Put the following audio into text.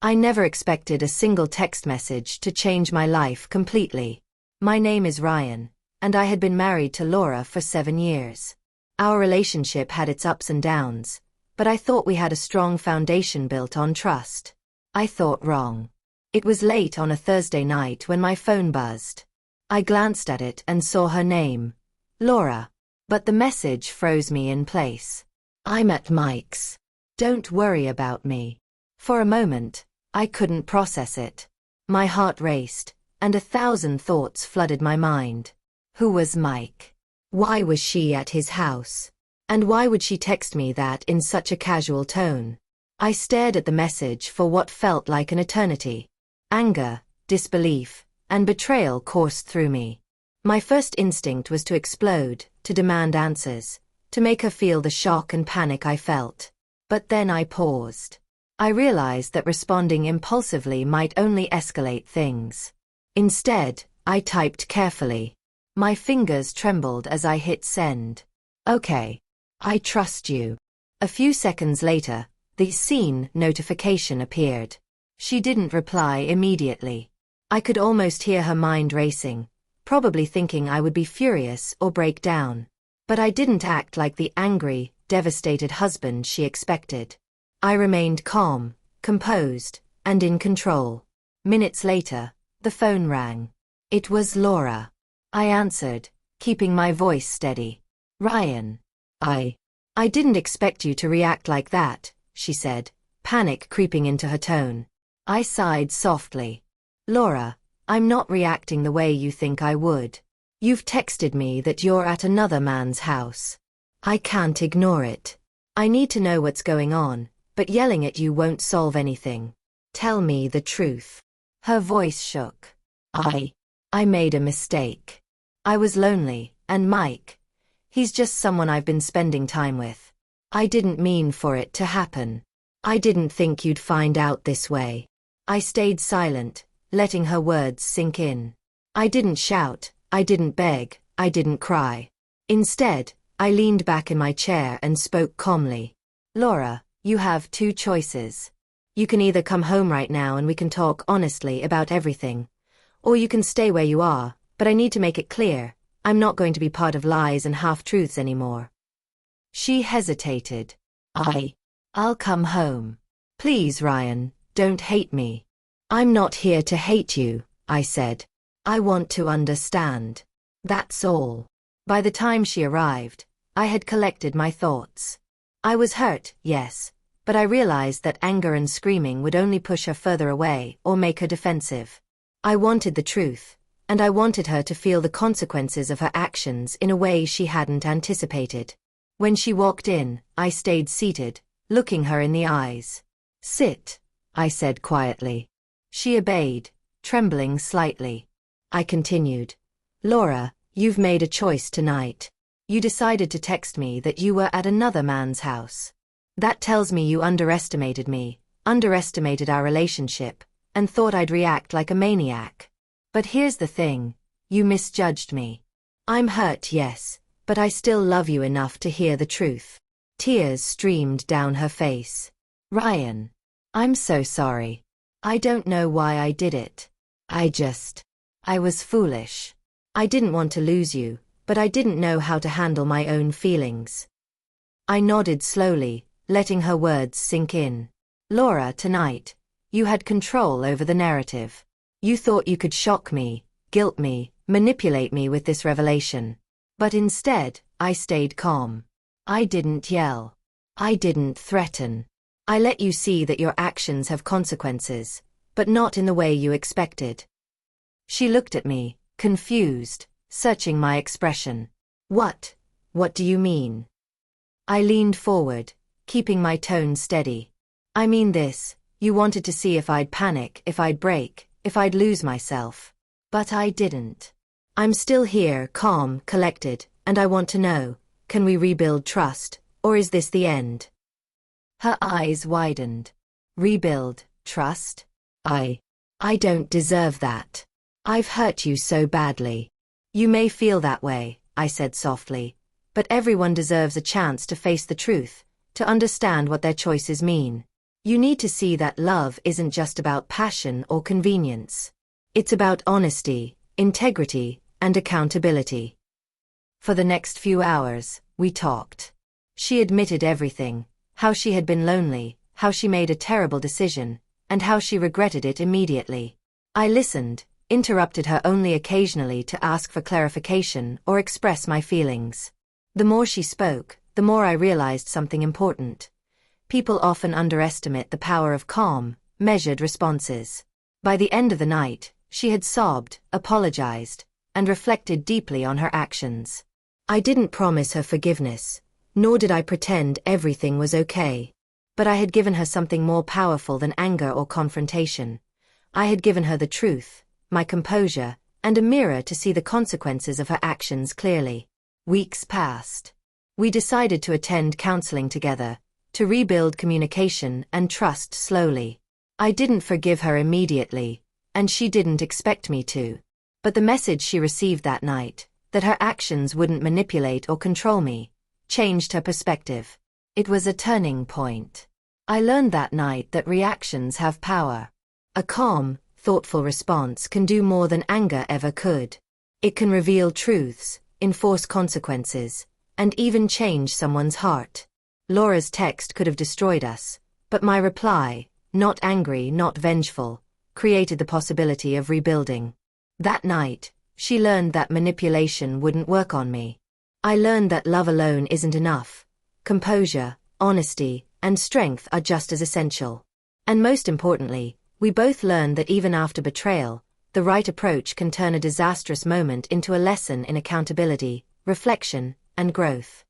I never expected a single text message to change my life completely. My name is Ryan, and I had been married to Laura for 7 years. Our relationship had its ups and downs, but I thought we had a strong foundation built on trust. I thought wrong. It was late on a Thursday night when my phone buzzed. I glanced at it and saw her name, Laura. But the message froze me in place. "I'm at Mike's. Don't worry about me." For a moment, I couldn't process it. My heart raced, and 1,000 thoughts flooded my mind. Who was Mike? Why was she at his house? And why would she text me that in such a casual tone? I stared at the message for what felt like an eternity. Anger, disbelief, and betrayal coursed through me. My first instinct was to explode, to demand answers, to make her feel the shock and panic I felt. But then I paused. I realized that responding impulsively might only escalate things. Instead, I typed carefully. My fingers trembled as I hit send. "Okay. I trust you." A few seconds later, the seen notification appeared. She didn't reply immediately. I could almost hear her mind racing, probably thinking I would be furious or break down. But I didn't act like the angry, devastated husband she expected. I remained calm, composed, and in control. Minutes later, the phone rang. It was Laura. I answered, keeping my voice steady. "Ryan. I didn't expect you to react like that," she said, panic creeping into her tone. I sighed softly. "Laura, I'm not reacting the way you think I would. You've texted me that you're at another man's house. I can't ignore it. I need to know what's going on, but yelling at you won't solve anything. Tell me the truth." Her voice shook. I made a mistake. I was lonely, and Mike, he's just someone I've been spending time with. I didn't mean for it to happen. I didn't think you'd find out this way." I stayed silent, letting her words sink in. I didn't shout, I didn't beg, I didn't cry. Instead, I leaned back in my chair and spoke calmly. "Laura, you have 2 choices. You can either come home right now and we can talk honestly about everything, or you can stay where you are, but I need to make it clear, I'm not going to be part of lies and half-truths anymore." She hesitated. I'll come home. "Please, Ryan, don't hate me." "I'm not here to hate you," I said. "I want to understand. That's all." By the time she arrived, I had collected my thoughts. I was hurt, yes, but I realized that anger and screaming would only push her further away or make her defensive. I wanted the truth, and I wanted her to feel the consequences of her actions in a way she hadn't anticipated. When she walked in, I stayed seated, looking her in the eyes. "Sit," I said quietly. She obeyed, trembling slightly. I continued. "Laura, you've made a choice tonight. You decided to text me that you were at another man's house. That tells me you underestimated me, underestimated our relationship, and thought I'd react like a maniac. But here's the thing, you misjudged me. I'm hurt, yes, but I still love you enough to hear the truth." Tears streamed down her face. "Ryan, I'm so sorry. I don't know why I did it. I was foolish. I didn't want to lose you, but I didn't know how to handle my own feelings." I nodded slowly, letting her words sink in. "Laura, tonight, you had control over the narrative. You thought you could shock me, guilt me, manipulate me with this revelation. But instead, I stayed calm. I didn't yell. I didn't threaten. I let you see that your actions have consequences, but not in the way you expected." She looked at me, confused, searching my expression. What do you mean?" I leaned forward, keeping my tone steady. "I mean this, you wanted to see if I'd panic, if I'd break, if I'd lose myself. But I didn't. I'm still here, calm, collected, and I want to know, can we rebuild trust, or is this the end?" Her eyes widened. "Rebuild trust? I don't deserve that. I've hurt you so badly." "You may feel that way," I said softly, "but everyone deserves a chance to face the truth, to understand what their choices mean. You need to see that love isn't just about passion or convenience. It's about honesty, integrity, and accountability. For the next few hours, we talked. She admitted everything: how she had been lonely, how she made a terrible decision, and how she regretted it immediately. I listened, interrupted her only occasionally to ask for clarification or express my feelings. The more she spoke, the more I realized something important. People often underestimate the power of calm, measured responses. By the end of the night, she had sobbed, apologized, and reflected deeply on her actions. I didn't promise her forgiveness, nor did I pretend everything was okay. But I had given her something more powerful than anger or confrontation. I had given her the truth, my composure, and a mirror to see the consequences of her actions clearly. Weeks passed. We decided to attend counseling together, to rebuild communication and trust slowly. I didn't forgive her immediately, and she didn't expect me to. But the message she received that night, that her actions wouldn't manipulate or control me, changed her perspective. It was a turning point. I learned that night that reactions have power. A calm, thoughtful response can do more than anger ever could. It can reveal truths, enforce consequences, and even change someone's heart. Laura's text could have destroyed us, but my reply, not angry, not vengeful, created the possibility of rebuilding. That night, she learned that manipulation wouldn't work on me. I learned that love alone isn't enough. Composure, honesty, and strength are just as essential. And most importantly, we both learned that even after betrayal, the right approach can turn a disastrous moment into a lesson in accountability, reflection, and growth.